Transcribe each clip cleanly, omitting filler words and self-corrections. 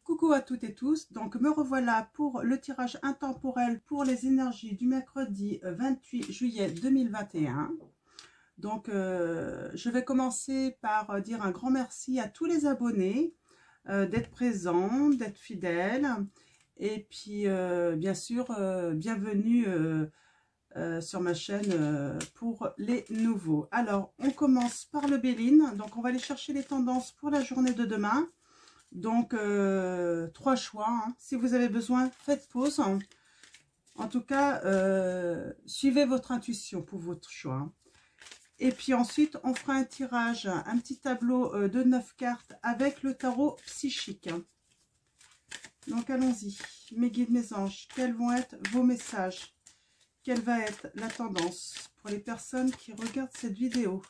Coucou à toutes et tous, donc me revoilà pour le tirage intemporel pour les énergies du mercredi 28 juillet 2021. Donc je vais commencer par dire un grand merci à tous les abonnés d'être présents, d'être fidèles et puis bien sûr bienvenue sur ma chaîne pour les nouveaux. Alors on commence par le Béline, donc on va aller chercher les tendances pour la journée de demain. Donc, 3 choix. Hein. Si vous avez besoin, faites pause. En tout cas, suivez votre intuition pour votre choix. Hein. Et puis ensuite, on fera un tirage, un petit tableau de 9 cartes avec le tarot psychique. Donc, allons-y. Mes guides, mes anges, quels vont être vos messages? Quelle va être la tendance pour les personnes qui regardent cette vidéo?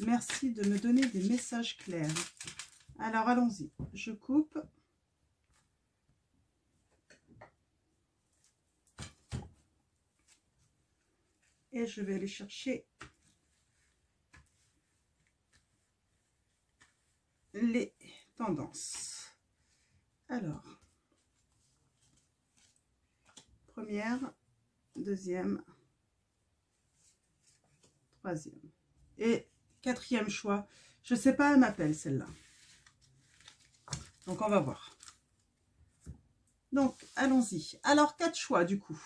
Merci de me donner des messages clairs. Alors, allons-y. Je coupe. Et je vais aller chercher les tendances. Alors, première, deuxième, troisième et quatrième choix. Je ne sais pas, elle m'appelle celle-là. Donc, on va voir. Donc, allons-y. Alors, 4 choix du coup.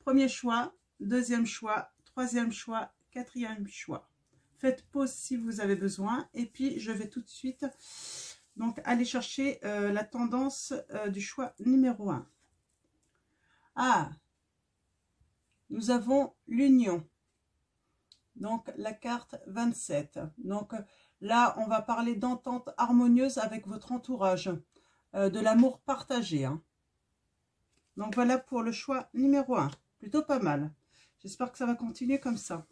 Premier choix, deuxième choix, troisième choix, quatrième choix. Faites pause si vous avez besoin. Et puis, je vais tout de suite donc aller chercher la tendance du choix numéro 1. Ah, nous avons l'union. Donc, la carte 27. Donc, là, on va parler d'entente harmonieuse avec votre entourage. De l'amour partagé. Hein. Donc, voilà pour le choix numéro 1. Plutôt pas mal. J'espère que ça va continuer comme ça.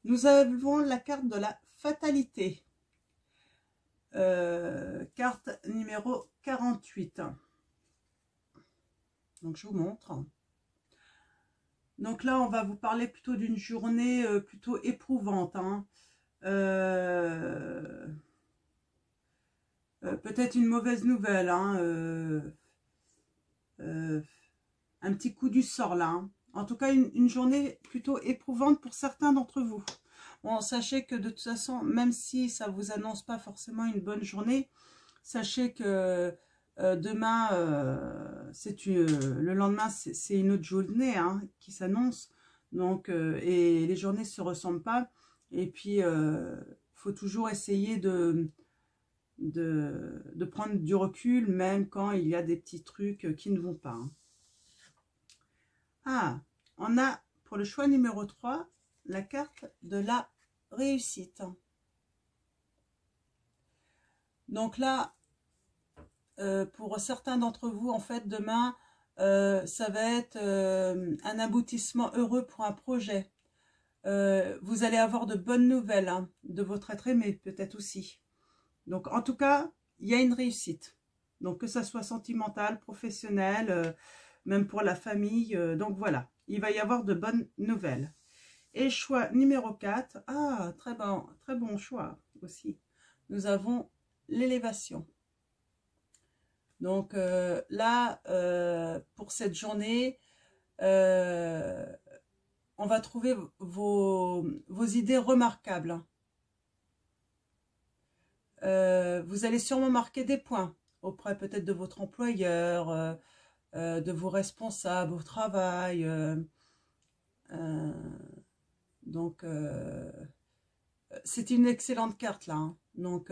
Nous avons la carte de la fatalité. Carte numéro 48. Donc, je vous montre. Donc là, on va vous parler plutôt d'une journée plutôt éprouvante. Hein. Peut-être une mauvaise nouvelle. Hein. Un petit coup du sort là. Hein. En tout cas, une journée plutôt éprouvante pour certains d'entre vous. Bon, sachez que de toute façon, même si ça ne vous annonce pas forcément une bonne journée, sachez que demain, le lendemain, c'est une autre journée hein, qui s'annonce. Donc, et les journées ne se ressemblent pas. Et puis, faut toujours essayer de prendre du recul, même quand il y a des petits trucs qui ne vont pas. Hein. Ah, on a pour le choix numéro 3, la carte de la réussite. Donc là, pour certains d'entre vous, en fait, demain, ça va être un aboutissement heureux pour un projet. Vous allez avoir de bonnes nouvelles hein, de votre être aimé, peut-être aussi. Donc, en tout cas, il y a une réussite. Donc, que ça soit sentimental, professionnel, même pour la famille. Donc, voilà, il va y avoir de bonnes nouvelles. Et choix numéro 4. Ah, très bon choix aussi. Nous avons l'élévation. Donc, là, pour cette journée, on va trouver vos idées remarquables. Vous allez sûrement marquer des points auprès peut-être de votre employeur, de vos responsables au travail. Donc, c'est une excellente carte là. Hein. Donc,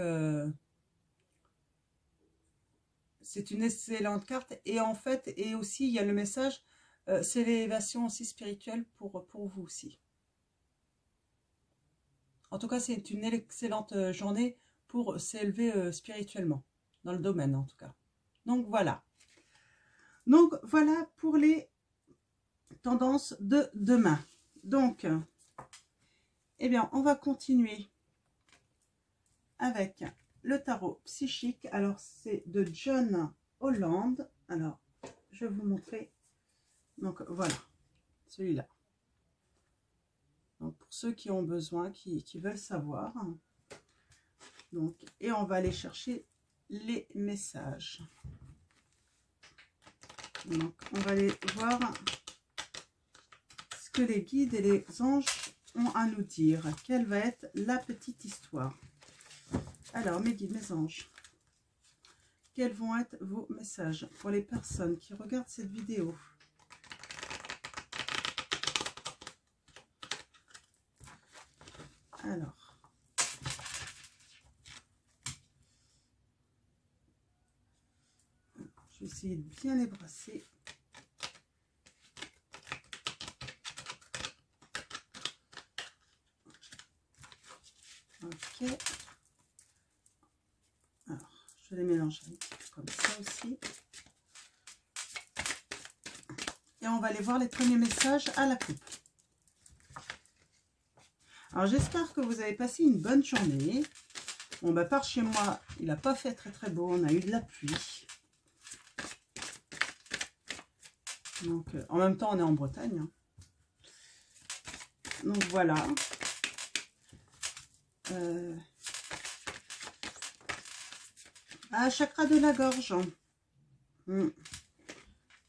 c'est une excellente carte. Et en fait, et aussi, il y a le message, c'est l'élévation aussi spirituelle pour vous aussi. En tout cas, c'est une excellente journée pour s'élever spirituellement, dans le domaine en tout cas. Donc voilà. Donc voilà pour les tendances de demain. Donc, eh bien, on va continuer avec le tarot psychique. Alors, c'est de John Holland. Alors, je vais vous montrer. Donc, voilà, celui-là. Donc, pour ceux qui ont besoin, qui veulent savoir. Donc, et on va aller chercher les messages. Donc, on va aller voir ce que les guides et les anges ont à nous dire. Quelle va être la petite histoire? Alors, mes guides, mes anges, quels vont être vos messages pour les personnes qui regardent cette vidéo? Alors, je vais essayer de bien les brasser. Ok. Alors, je les mélange un petit peu comme ça aussi. Et on va aller voir les premiers messages à la coupe. Alors, j'espère que vous avez passé une bonne journée. Bon, bah, par chez moi, il n'a pas fait très beau. On a eu de la pluie. Donc, en même temps, on est en Bretagne. Hein. Donc, voilà. Chakra de la gorge.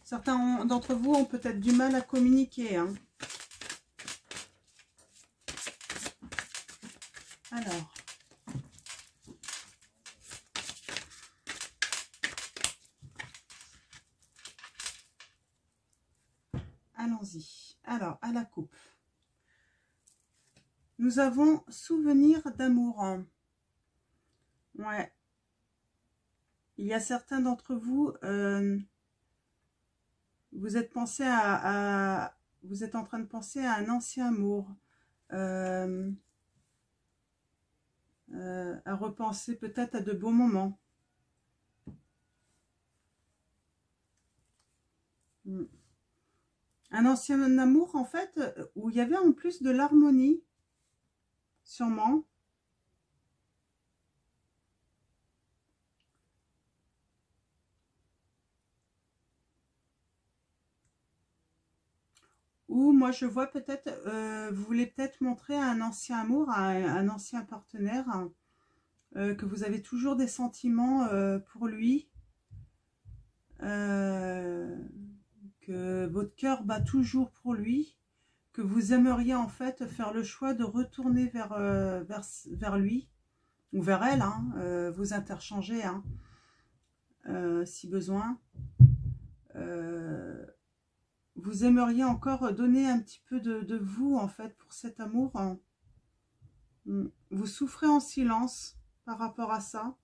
Certains d'entre vous ont peut-être du mal à communiquer. Hein. Alors. Allons-y. Alors, à la coupe. Nous avons souvenir d'amour. Ouais. Il y a certains d'entre vous, vous êtes en train de penser à un ancien amour. À repenser peut-être à de beaux moments. Un ancien amour, en fait, où il y avait en plus de l'harmonie, sûrement. Ou moi, je vois peut-être, vous voulez peut-être montrer à un ancien amour, à un ancien partenaire, que vous avez toujours des sentiments pour lui, que votre cœur bat toujours pour lui, que vous aimeriez en fait faire le choix de retourner vers lui, ou vers elle, hein, vous interchanger, hein, si besoin. Vous aimeriez encore donner un petit peu de vous, en fait, pour cet amour. Hein. Vous souffrez en silence par rapport à ça.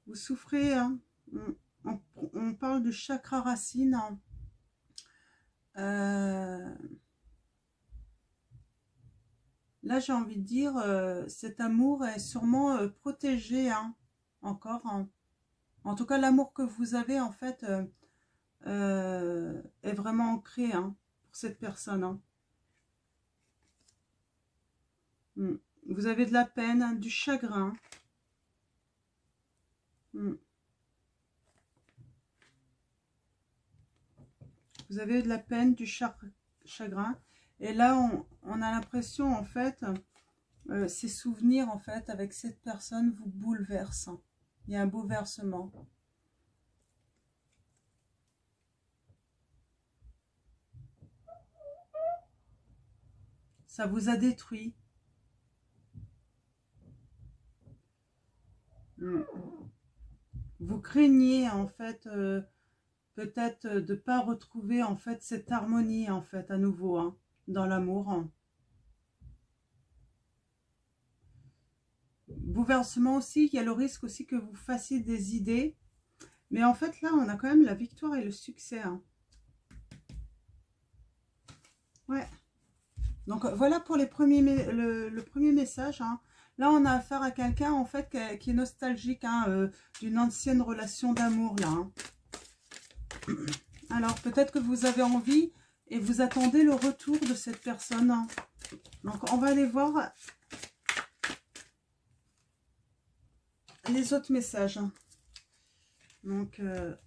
Vous souffrez, hein. On parle de chakra racine. Là, j'ai envie de dire, cet amour est sûrement protégé, hein, encore. Hein. En tout cas, l'amour que vous avez, en fait, est vraiment ancré, hein, pour cette personne. Hein. Vous avez de la peine, hein, du chagrin. Vous avez de la peine, du chagrin. Et là, on a l'impression, en fait, ces souvenirs, en fait, avec cette personne vous bouleversent. Il y a un bouleversement. Ça vous a détruit. Vous craignez, en fait, peut-être de ne pas retrouver, en fait, cette harmonie, en fait, à nouveau, hein, dans l'amour. Hein. Bouleversement aussi, il y a le risque aussi que vous fassiez des idées. Mais en fait, là, on a quand même la victoire et le succès. Hein. Ouais. Donc, voilà pour les premiers, le premier message. Hein. Là, on a affaire à quelqu'un, en fait, qui est nostalgique, hein, d'une ancienne relation d'amour, là. Hein. Alors, peut-être que vous avez envie et vous attendez le retour de cette personne. Hein. Donc, on va aller voir les autres messages. Hein. Donc,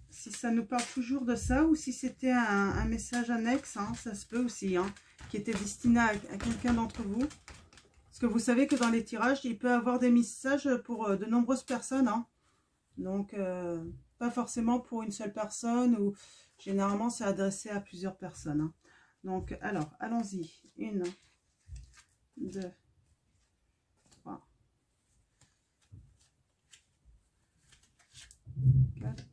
si ça nous parle toujours de ça ou si c'était un message annexe, hein, ça se peut aussi, hein, qui était destiné à quelqu'un d'entre vous. Parce que vous savez que dans les tirages, il peut y avoir des messages pour de nombreuses personnes. Hein. Donc, pas forcément pour une seule personne ou généralement, c'est adressé à plusieurs personnes. Hein. Donc, alors, allons-y. 1, 2, 3, 4,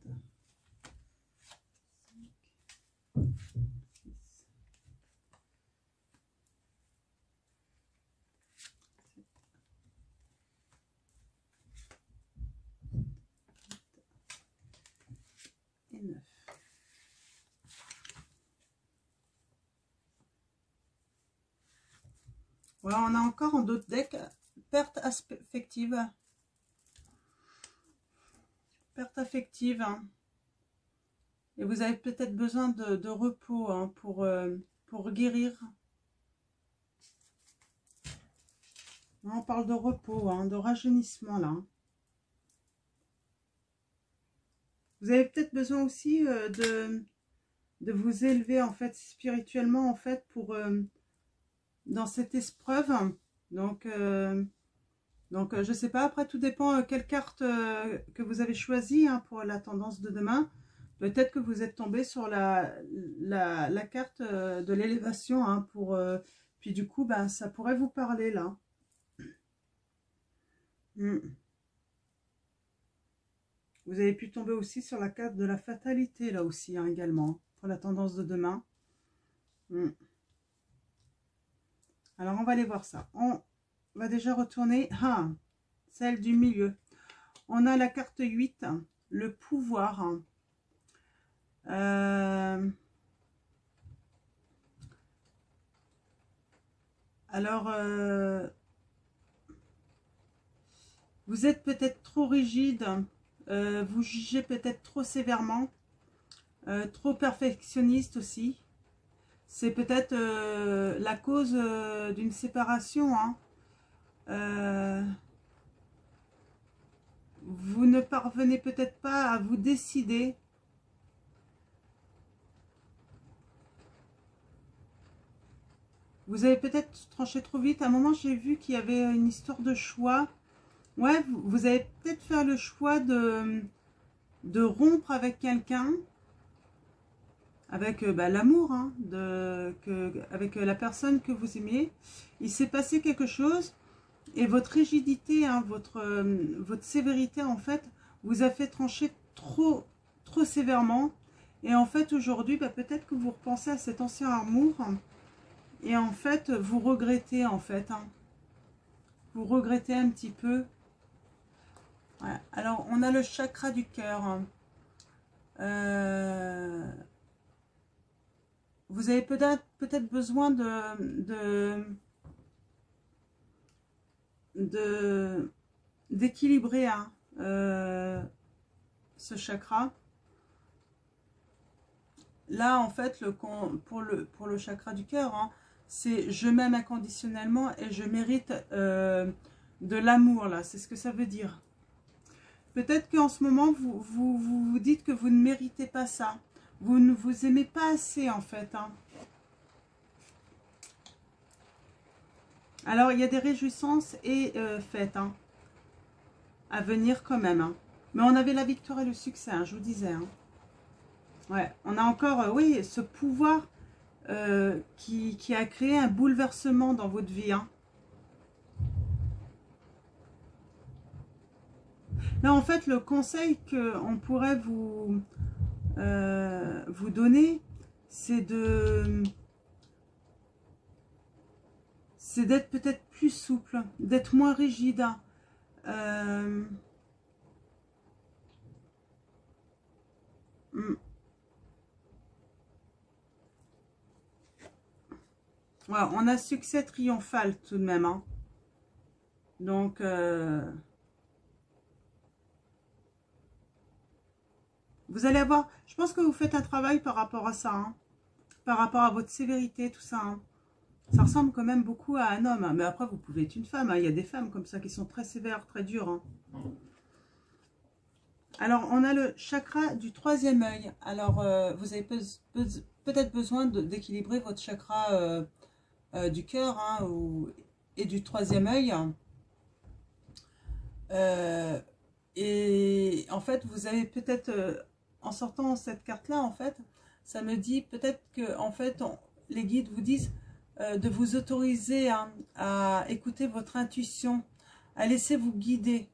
5, 6, et 9. Voilà, on a encore en d'autres decks perte affective. Perte affective. Hein. Et vous avez peut-être besoin de repos hein, pour guérir. On parle de repos, hein, de rajeunissement là. Vous avez peut-être besoin aussi de vous élever en fait spirituellement en fait pour dans cette épreuve. Donc je sais pas, après tout dépend quelle carte que vous avez choisie hein, pour la tendance de demain. Peut-être que vous êtes tombé sur la carte de l'élévation hein, puis du coup ben, ça pourrait vous parler là. Vous avez pu tomber aussi sur la carte de la fatalité là aussi hein, également pour la tendance de demain. Alors on va aller voir ça. On va déjà retourner celle du milieu. On a la carte 8, le pouvoir. Alors vous êtes peut-être trop rigide, vous jugez peut-être trop sévèrement, trop perfectionniste aussi. C'est peut-être la cause d'une séparation. Hein. Vous ne parvenez peut-être pas à vous décider. Vous avez peut-être tranché trop vite. À un moment, j'ai vu qu'il y avait une histoire de choix. Ouais, vous avez peut-être fait le choix de rompre avec quelqu'un. Avec l'amour, hein, avec la personne que vous aimiez. Il s'est passé quelque chose. Et votre rigidité, hein, votre sévérité, en fait, vous a fait trancher trop sévèrement. Et en fait, aujourd'hui, peut-être que vous repensez à cet ancien amour. Et en fait, vous regrettez, en fait. Hein. Vous regrettez un petit peu. Ouais. Alors, on a le chakra du cœur. Hein. Vous avez peut-être besoin d'équilibrer hein, ce chakra. Là, en fait, pour le chakra du cœur, hein, c'est je m'aime inconditionnellement et je mérite de l'amour, là. C'est ce que ça veut dire. Peut-être qu'en ce moment, vous dites que vous ne méritez pas ça. Vous ne vous aimez pas assez, en fait. Hein. Alors, il y a des réjouissances et fêtes hein, à venir quand même. Hein. Mais on avait la victoire et le succès, hein, je vous disais. Hein. Ouais, on a encore, oui, ce pouvoir qui a créé un bouleversement dans votre vie. Hein. Là, en fait, le conseil qu'on pourrait vous donner, c'est d'être peut-être plus souple, d'être moins rigide. Voilà, on a succès triomphal tout de même. Hein. Donc, vous allez avoir... Je pense que vous faites un travail par rapport à ça. Hein. Par rapport à votre sévérité, tout ça. Hein. Ça ressemble quand même beaucoup à un homme. Hein. Mais après, vous pouvez être une femme. Hein. Il y a des femmes comme ça qui sont très sévères, très dures. Hein. Alors, on a le chakra du troisième œil. Alors, vous avez peut-être besoin d'équilibrer votre chakra du cœur. Hein, et du troisième œil. Et en fait, vous avez peut-être, en sortant cette carte-là, en fait, ça me dit peut-être que, en fait, les guides vous disent de vous autoriser à écouter votre intuition, à laisser vous guider,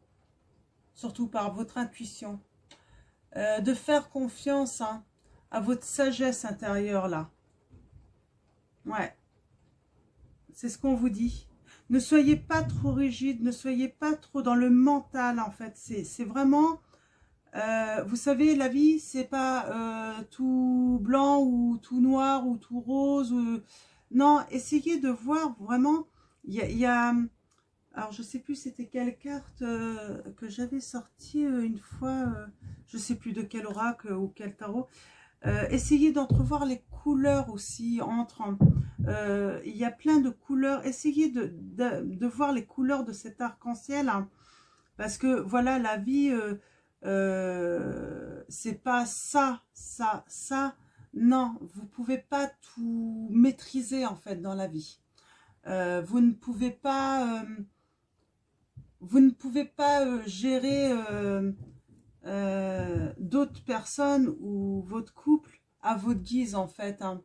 surtout par votre intuition, de faire confiance à votre sagesse intérieure, là. Ouais, c'est ce qu'on vous dit. Ne soyez pas trop rigide, ne soyez pas trop dans le mental, en fait. C'est vraiment... vous savez, la vie, c'est pas tout blanc ou tout noir ou tout rose. Non, essayez de voir vraiment... Il y a alors, je sais plus c'était quelle carte que j'avais sortie une fois. Je sais plus de quel oracle ou quel tarot. Essayez d'entrevoir les couleurs aussi entre... il y a plein de couleurs. Essayez de voir les couleurs de cet arc-en-ciel. Hein, parce que, voilà, la vie... c'est pas ça, ça, ça. Non, vous pouvez pas tout maîtriser en fait dans la vie. Vous ne pouvez pas gérer d'autres personnes ou votre couple à votre guise en fait. Hein.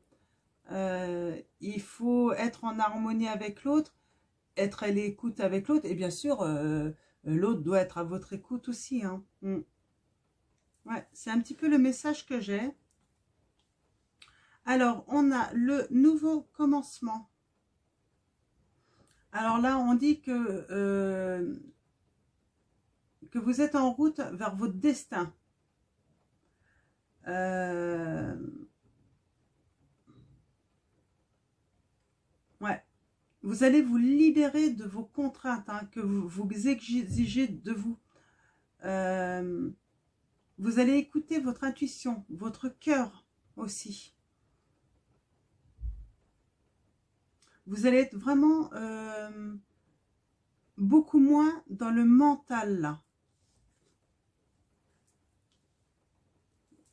Il faut être en harmonie avec l'autre, être à l'écoute avec l'autre et bien sûr l'autre doit être à votre écoute aussi. Hein. Ouais, c'est un petit peu le message que j'ai. Alors, on a le nouveau commencement. Alors là, on dit que vous êtes en route vers votre destin. Ouais. Vous allez vous libérer de vos contraintes hein, que vous exigez de vous. Vous allez écouter votre intuition, votre cœur aussi. Vous allez être vraiment beaucoup moins dans le mental là.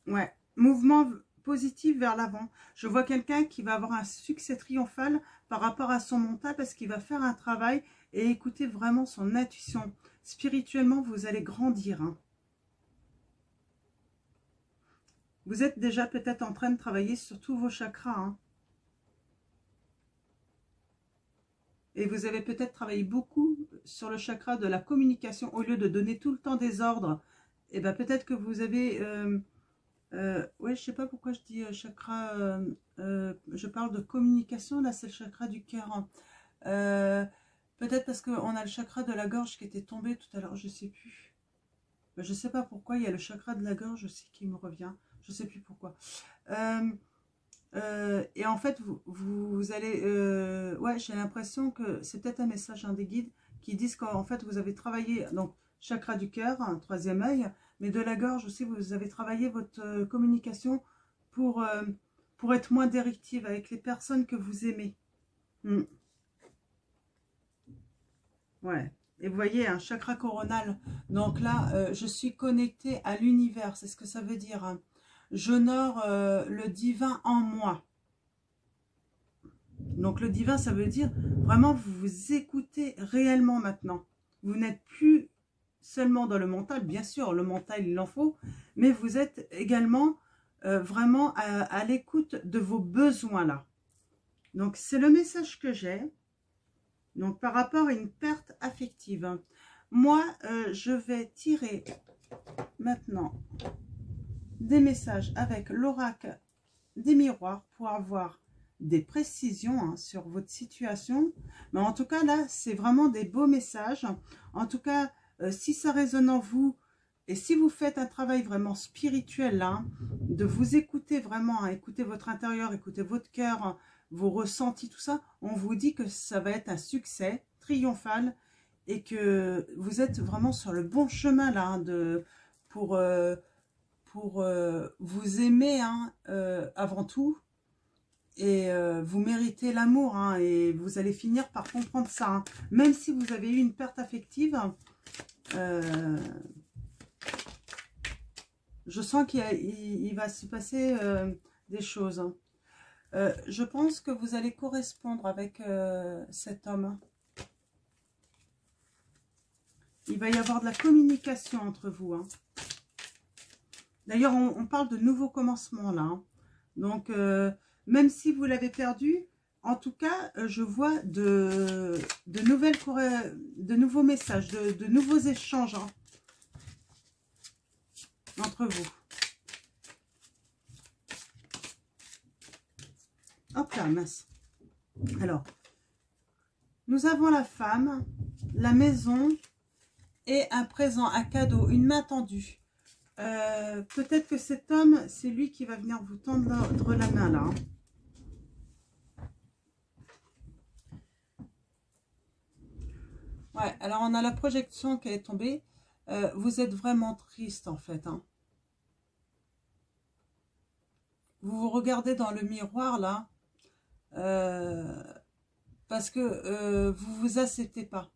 Ouais, mouvement positif vers l'avant. Je vois quelqu'un qui va avoir un succès triomphal par rapport à son mental parce qu'il va faire un travail et écouter vraiment son intuition. Spirituellement, vous allez grandir. Hein. Vous êtes déjà peut-être en train de travailler sur tous vos chakras. Hein. Et vous avez peut-être travaillé beaucoup sur le chakra de la communication au lieu de donner tout le temps des ordres. Et bien peut-être que vous avez... ouais, je sais pas pourquoi je dis chakra... je parle de communication, là c'est le chakra du cœur. Hein. Peut-être parce qu'on a le chakra de la gorge qui était tombé tout à l'heure, je sais plus. Je sais pas pourquoi, il y a le chakra de la gorge aussi qui me revient. Je sais plus pourquoi. Et en fait, vous allez... ouais, j'ai l'impression que c'est peut-être un message des guides qui disent qu'en fait, vous avez travaillé... Donc, chakra du cœur, un troisième œil, mais de la gorge aussi, vous avez travaillé votre communication pour être moins directive avec les personnes que vous aimez. Ouais. Et vous voyez, un chakra coronal. Donc là, je suis connectée à l'univers. C'est ce que ça veut dire. Hein. J'honore le divin en moi. Donc le divin, ça veut dire vraiment vous vous écoutez réellement maintenant. Vous n'êtes plus seulement dans le mental. Bien sûr, le mental, il en faut. Mais vous êtes également vraiment à l'écoute de vos besoins là. Donc c'est le message que j'ai. Donc, par rapport à une perte affective. Moi, je vais tirer maintenant des messages avec l'oracle des miroirs pour avoir des précisions hein, sur votre situation. Mais en tout cas, là, c'est vraiment des beaux messages. En tout cas, si ça résonne en vous, et si vous faites un travail vraiment spirituel, là, de vous écouter vraiment, hein, écouter votre intérieur, écouter votre cœur, hein, vos ressentis, tout ça, on vous dit que ça va être un succès triomphal et que vous êtes vraiment sur le bon chemin là hein, pour vous aimer hein, avant tout et vous méritez l'amour hein, et vous allez finir par comprendre ça. Hein. Même si vous avez eu une perte affective, je sens qu'il va se passer des choses. Hein. Je pense que vous allez correspondre avec cet homme. Il va y avoir de la communication entre vous. Hein. D'ailleurs, on parle de nouveaux commencements là. Hein. Donc, même si vous l'avez perdu, en tout cas, je vois de nouveaux messages, de nouveaux échanges hein, entre vous. Hop là, mince. Alors, nous avons la femme, la maison et un présent, un cadeau, une main tendue. Peut-être que cet homme, c'est lui qui va venir vous tendre la main là. Hein. Ouais, alors on a la projection qui est tombée. Vous êtes vraiment triste en fait. Hein. Vous vous regardez dans le miroir là. Parce que vous vous acceptez pas.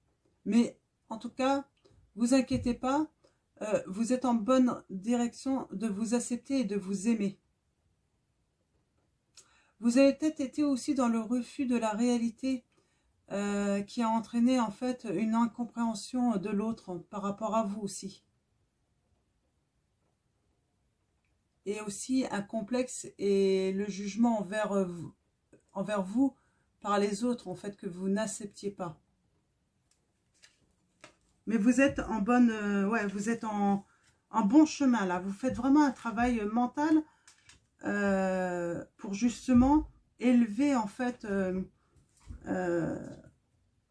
Mais en tout cas, vous inquiétez pas. Vous êtes en bonne direction de vous accepter et de vous aimer. Vous avez peut-être été aussi dans le refus de la réalité qui a entraîné en fait une incompréhension de l'autre par rapport à vous aussi. Et aussi un complexe et le jugement envers vous par les autres en fait que vous n'acceptiez pas. Mais vous êtes en bonne, ouais, vous êtes en bon chemin là. Vous faites vraiment un travail mental pour justement élever en fait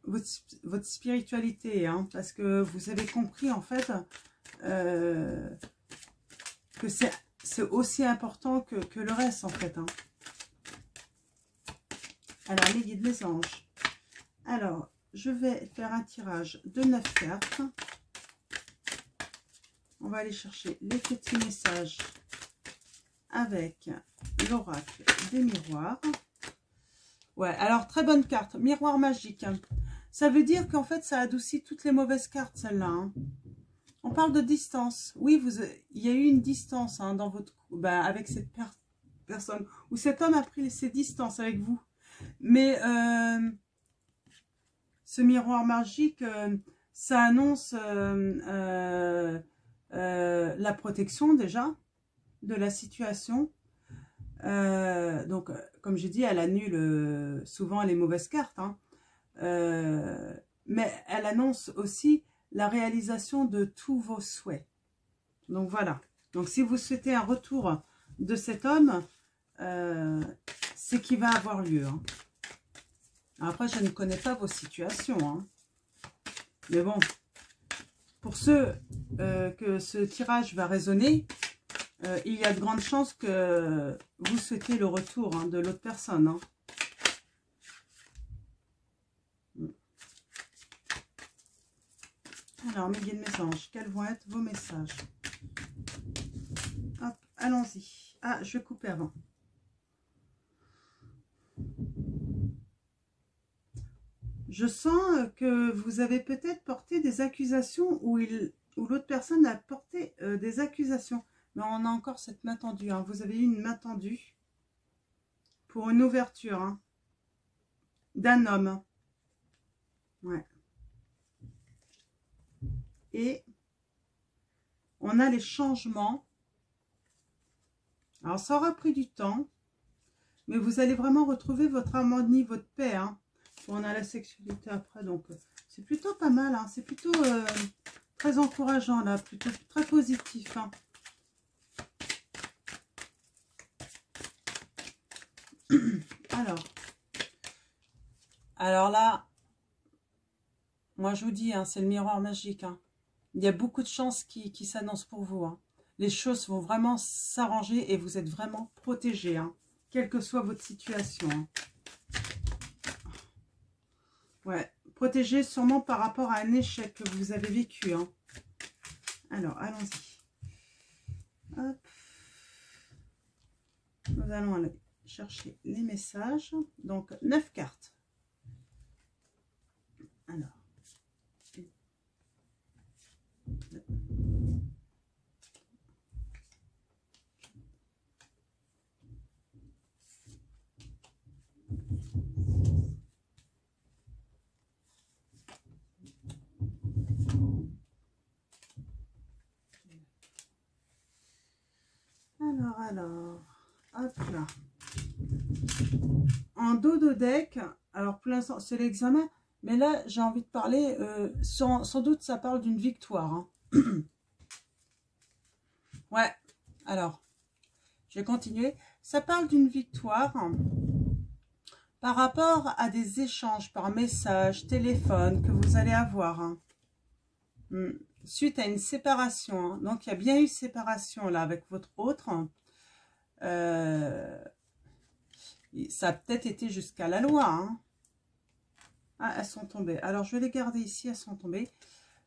votre spiritualité, hein, parce que vous avez compris en fait que c'est aussi important que le reste en fait. Hein. Alors les guides, les anges. Alors je vais faire un tirage de 9 cartes. On va aller chercher les petits messages avec l'oracle des miroirs. Ouais, alors très bonne carte, miroir magique. Ça veut dire qu'en fait, ça adoucit toutes les mauvaises cartes, celle-là. Hein. On parle de distance. Oui, il y a eu une distance hein, dans votre, avec cette personne. Ou cet homme a pris ses distances avec vous. Mais ce miroir magique, ça annonce la protection déjà de la situation. Donc, comme j'ai dit, elle annule souvent les mauvaises cartes. Hein. Mais elle annonce aussi la réalisation de tous vos souhaits. Donc, voilà. Donc, si vous souhaitez un retour de cet homme, c'est qui va avoir lieu. Hein. Après, je ne connais pas vos situations. Hein. Mais bon, pour ceux que ce tirage va résonner, il y a de grandes chances que vous souhaitez le retour hein, de l'autre personne. Hein. Alors, mes guides, mes anges, quels vont être vos messages? Hop, allons-y. Ah, je vais couper avant. Je sens que vous avez peut-être porté des accusations ou l'autre personne a porté des accusations. Mais on a encore cette main tendue. Hein. Vous avez eu une main tendue pour une ouverture hein, d'un homme. Ouais. Et on a les changements. Alors, ça aura pris du temps. Mais vous allez vraiment retrouver votre harmonie, votre paix. Hein. On a la sexualité après. Donc, c'est plutôt pas mal. Hein. C'est plutôt très encourageant, là. Plutôt très positif. Hein. Alors là, moi je vous dis, hein, c'est le miroir magique. Hein. Il y a beaucoup de chances qui s'annoncent pour vous. Hein. Les choses vont vraiment s'arranger et vous êtes vraiment protégés, hein, quelle que soit votre situation. Hein. Ouais, protégé sûrement par rapport à un échec que vous avez vécu. Hein. Alors, allons-y. Hop. Nous allons aller chercher les messages. Donc, 9 cartes. Alors. Alors, hop là. En dos de deck, alors pour l'instant c'est l'examen, mais là j'ai envie de parler, sans doute ça parle d'une victoire. Hein. Ouais, alors, je vais continuer. Ça parle d'une victoire par rapport à des échanges par message, téléphone que vous allez avoir. Hein. Suite à une séparation. Hein. Donc il y a bien eu séparation là avec votre autre. Ça a peut-être été jusqu'à la loi. Hein. Ah, elles sont tombées. Alors, je vais les garder ici, elles sont tombées.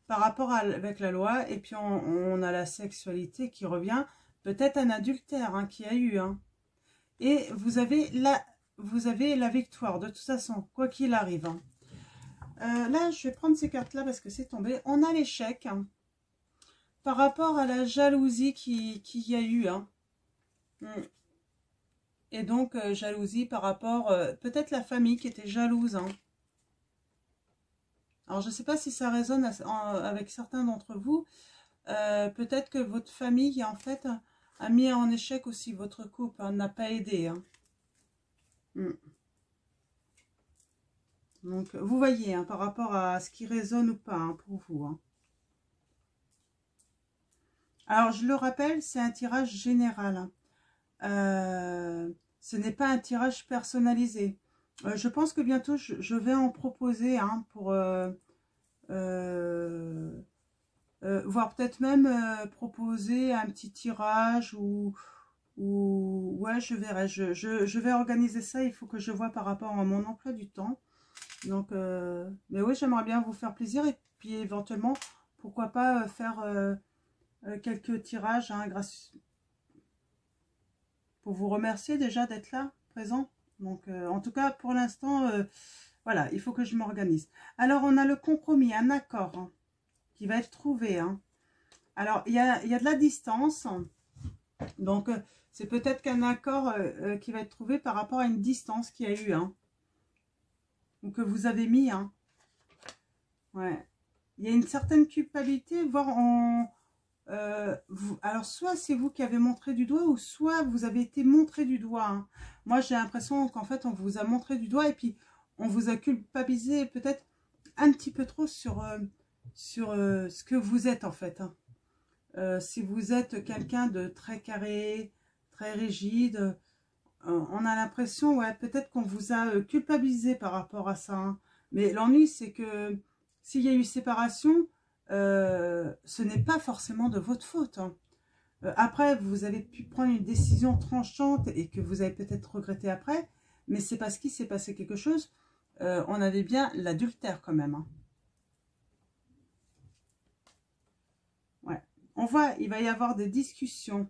Par rapport avec la loi, et puis on a la sexualité qui revient. Peut-être un adultère hein, qui a eu. Hein. Et vous avez la victoire, de toute façon, quoi qu'il arrive. Hein. Là, je vais prendre ces cartes-là parce que c'est tombé. On a l'échec hein, par rapport à la jalousie qu'il y a eu. Hein. Et donc, jalousie par rapport... peut-être la famille qui était jalouse. Hein. Alors, je ne sais pas si ça résonne avec certains d'entre vous. Peut-être que votre famille, en fait, a mis en échec aussi votre couple. Hein, n'a pas aidé. Hein. Donc, vous voyez, hein, par rapport à ce qui résonne ou pas hein, pour vous. Hein. Alors, je le rappelle, c'est un tirage général. Hein. Ce n'est pas un tirage personnalisé. Je pense que bientôt, je vais en proposer hein, pour... voire peut-être même proposer un petit tirage ou ouais, je verrai. Je vais organiser ça. Il faut que je vois par rapport à mon emploi du temps. Donc, mais oui, j'aimerais bien vous faire plaisir et puis éventuellement, pourquoi pas faire quelques tirages hein, grâce pour vous remercier déjà d'être là, présent. Donc, en tout cas, pour l'instant, voilà, il faut que je m'organise. Alors, on a le compromis, un accord hein, qui va être trouvé. Hein. Alors, il y a de la distance. Donc, c'est peut-être qu'un accord qui va être trouvé par rapport à une distance qu'il y a eu. Hein, ou que vous avez mis. Hein. Ouais. Il y a une certaine culpabilité, voire en... alors, soit c'est vous qui avez montré du doigt, ou soit vous avez été montré du doigt. Hein. Moi, j'ai l'impression qu'en fait, on vous a montré du doigt et puis on vous a culpabilisé peut-être un petit peu trop sur ce que vous êtes en fait. Hein. Si vous êtes quelqu'un de très carré, très rigide, on a l'impression, ouais, peut-être qu'on vous a culpabilisé par rapport à ça. Hein. Mais l'ennui, c'est que s'il y a eu séparation, ce n'est pas forcément de votre faute. Hein. Après, vous avez pu prendre une décision tranchante et que vous avez peut-être regretté après, mais c'est parce qu'il s'est passé quelque chose. On avait bien l'adultère quand même. Hein. Ouais. On voit, il va y avoir des discussions,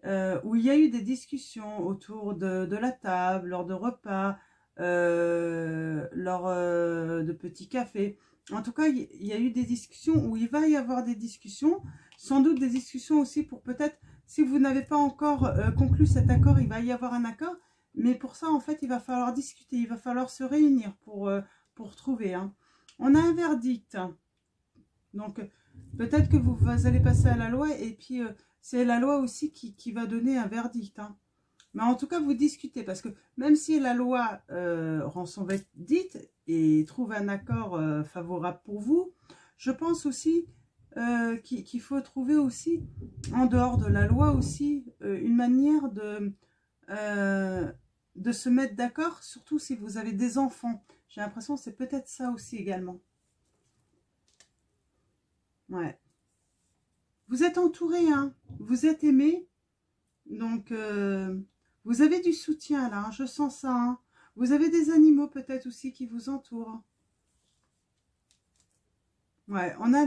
où il y a eu des discussions autour de la table, lors de repas, lors de petits cafés. En tout cas, il y a eu des discussions où il va y avoir des discussions, sans doute des discussions aussi pour peut-être, si vous n'avez pas encore conclu cet accord, il va y avoir un accord, mais pour ça, en fait, il va falloir discuter, il va falloir se réunir pour trouver. Hein. On a un verdict, donc peut-être que vous allez passer à la loi, et puis c'est la loi aussi qui va donner un verdict. Hein. Mais en tout cas, vous discutez, parce que même si la loi rend son verdict et trouve un accord favorable pour vous, je pense aussi qu'il faut trouver aussi, en dehors de la loi aussi, une manière de se mettre d'accord, surtout si vous avez des enfants. J'ai l'impression que c'est peut-être ça aussi également. Ouais. Vous êtes entouré, hein, vous êtes aimé, donc... vous avez du soutien là, hein, je sens ça. Hein. Vous avez des animaux peut-être aussi qui vous entourent. Ouais, on a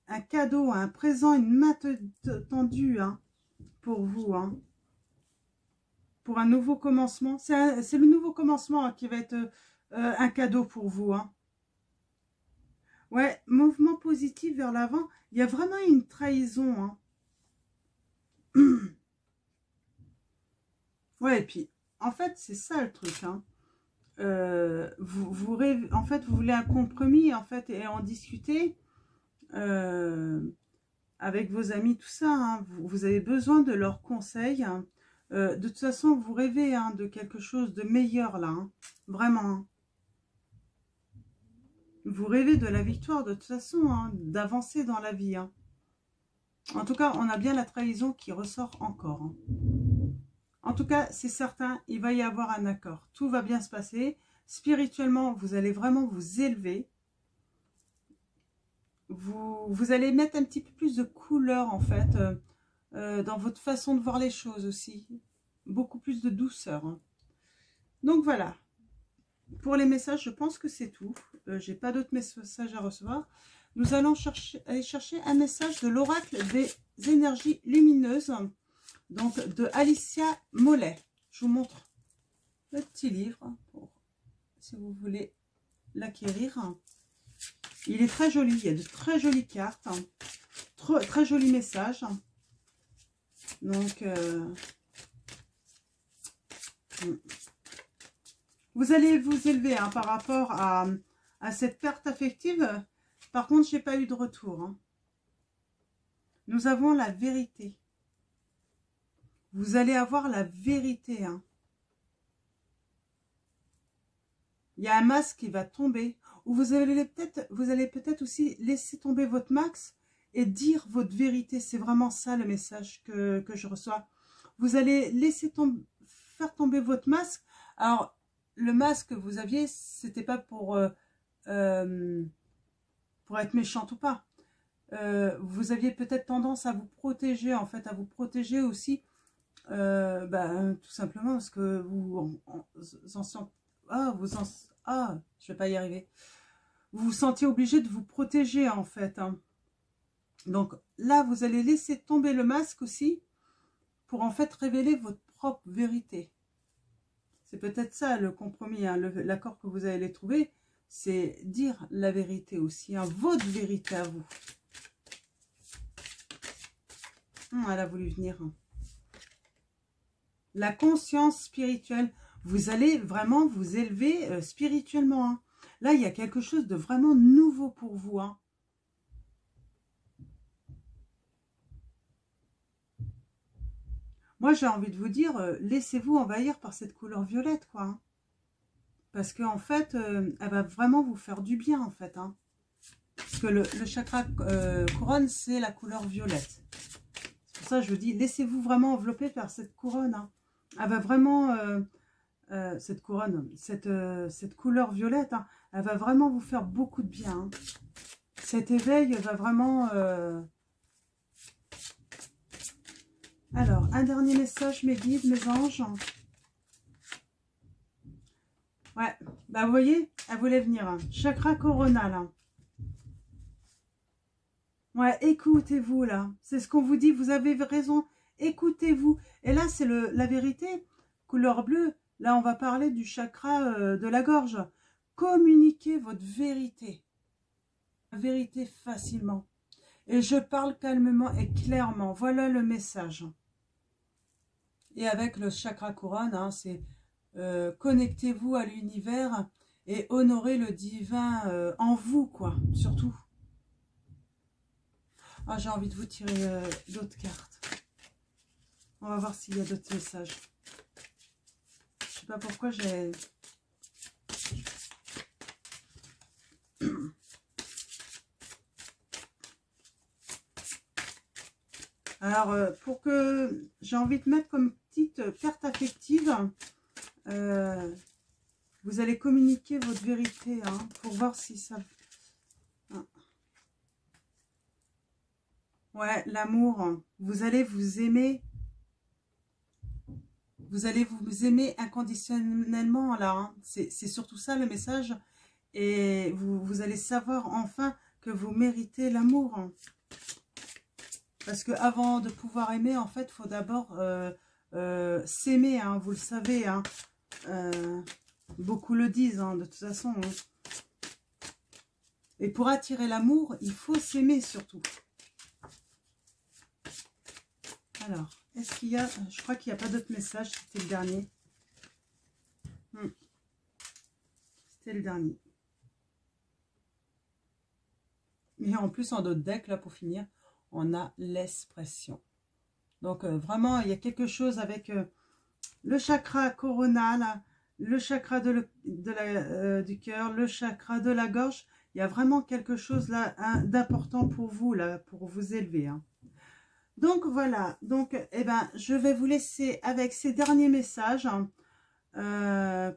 un cadeau, un présent, une main tendue hein, pour vous. Hein. Pour un nouveau commencement. C'est le nouveau commencement hein, qui va être un cadeau pour vous. Hein. Ouais, mouvement positif vers l'avant. Il y a vraiment une trahison. Hein. Ouais, et puis, en fait, c'est ça le truc. Hein. En fait, vous voulez un compromis, en fait, et en discuter avec vos amis, tout ça. Hein. Vous avez besoin de leurs conseils. Hein. De toute façon, vous rêvez hein, de quelque chose de meilleur là. Hein. Vraiment. Hein. Vous rêvez de la victoire de toute façon, hein, d'avancer dans la vie. Hein. En tout cas, on a bien la trahison qui ressort encore. Hein. En tout cas, c'est certain, il va y avoir un accord. Tout va bien se passer. Spirituellement, vous allez vraiment vous élever. Vous allez mettre un petit peu plus de couleur, en fait, dans votre façon de voir les choses aussi. Beaucoup plus de douceur. Hein. Donc, voilà. Pour les messages, je pense que c'est tout. J'ai pas d'autres messages à recevoir. Nous allons aller chercher un message de l'oracle des énergies lumineuses. Donc, de Alicia Mollet. Je vous montre le petit livre, pour, si vous voulez l'acquérir. Il est très joli, il y a de très jolies cartes. Très jolis messages. Donc, vous allez vous élever hein, par rapport à cette perte affective. Par contre, je n'ai pas eu de retour. Hein. Nous avons la vérité. Vous allez avoir la vérité. Hein. Il y a un masque qui va tomber. Ou vous allez peut-être aussi laisser tomber votre masque et dire votre vérité. C'est vraiment ça le message que je reçois. Vous allez faire tomber votre masque. Alors, le masque que vous aviez, c'était pas pour être méchante ou pas. Vous aviez peut-être tendance à vous protéger, en fait, à vous protéger aussi, tout simplement parce que je vais pas y arriver. Vous vous sentiez obligé de vous protéger, en fait. Hein. Donc là, vous allez laisser tomber le masque aussi pour, en fait, révéler votre propre vérité. C'est peut-être ça le compromis, hein, l'accord que vous allez trouver, c'est dire la vérité aussi, hein, votre vérité à vous. Elle a voulu venir. Hein. La conscience spirituelle, vous allez vraiment vous élever spirituellement. Hein. Là, il y a quelque chose de vraiment nouveau pour vous. Hein. Moi, j'ai envie de vous dire, laissez-vous envahir par cette couleur violette, quoi. Hein. Parce qu'en fait, elle va vraiment vous faire du bien, en fait. Hein. Parce que le chakra couronne, c'est la couleur violette. C'est pour ça que je vous dis, laissez-vous vraiment envelopper par cette couronne. Hein. Elle va vraiment, cette couronne, cette couleur violette, hein, elle va vraiment vous faire beaucoup de bien. Hein. Cet éveil va vraiment... Alors, un dernier message, mes guides, mes anges. Ouais, bah vous voyez, elle voulait venir. Hein. Chakra coronal. Hein. Ouais, écoutez-vous là. C'est ce qu'on vous dit, vous avez raison. Écoutez-vous. Et là, c'est la vérité. Couleur bleue. Là, on va parler du chakra de la gorge. Communiquez votre vérité. La vérité facilement. Et je parle calmement et clairement. Voilà le message. Et avec le chakra couronne, hein, c'est connectez-vous à l'univers et honorez le divin en vous, quoi, surtout. Ah, j'ai envie de vous tirer d'autres cartes. On va voir s'il y a d'autres messages. Je sais pas pourquoi j'ai... Alors, pour que... J'ai envie de mettre comme petite carte affective, vous allez communiquer votre vérité, hein, pour voir si ça... Ouais, l'amour. Vous allez vous aimer. Vous allez vous aimer inconditionnellement, là. Hein. C'est surtout ça, le message. Et vous allez savoir enfin que vous méritez l'amour. Hein. Parce que avant de pouvoir aimer, en fait, il faut d'abord s'aimer, hein, vous le savez. Hein. Beaucoup le disent, hein, de toute façon. Hein. Et pour attirer l'amour, il faut s'aimer surtout. Alors, est-ce qu'il y a... Je crois qu'il n'y a pas d'autres messages, c'était le dernier. C'était le dernier. Et en plus, en d'autres decks, là, pour finir, on a l'expression. Donc vraiment, il y a quelque chose avec le chakra coronal, le chakra du cœur, le chakra de la gorge. Il y a vraiment quelque chose là d'important pour vous, là, pour vous élever. Hein. Donc voilà, donc eh ben, je vais vous laisser avec ces derniers messages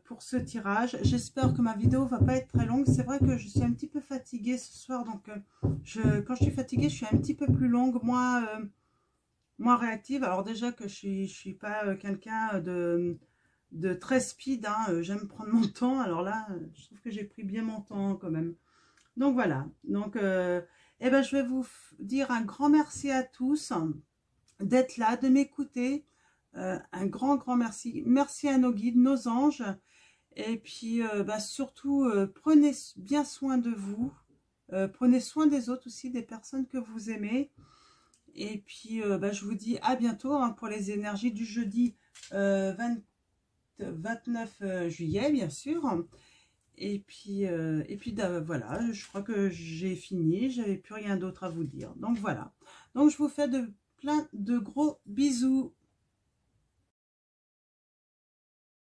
pour ce tirage. J'espère que ma vidéo va pas être très longue. C'est vrai que je suis un petit peu fatiguée ce soir, donc quand je suis fatiguée, je suis un petit peu plus longue, moins réactive. Alors déjà que je suis pas quelqu'un de très speed, hein, j'aime prendre mon temps. Alors là, je trouve que j'ai pris bien mon temps quand même. Donc voilà, donc eh ben, je vais vous dire un grand merci à tous d'être là, de m'écouter. Un grand merci. Merci à nos guides, nos anges. Et puis bah, surtout, prenez bien soin de vous. Prenez soin des autres aussi, des personnes que vous aimez. Et puis bah, je vous dis à bientôt hein, pour les énergies du jeudi 29 juillet, bien sûr. Et puis voilà, je crois que j'ai fini. J'avais plus rien d'autre à vous dire. Donc voilà. Donc je vous fais plein de gros bisous.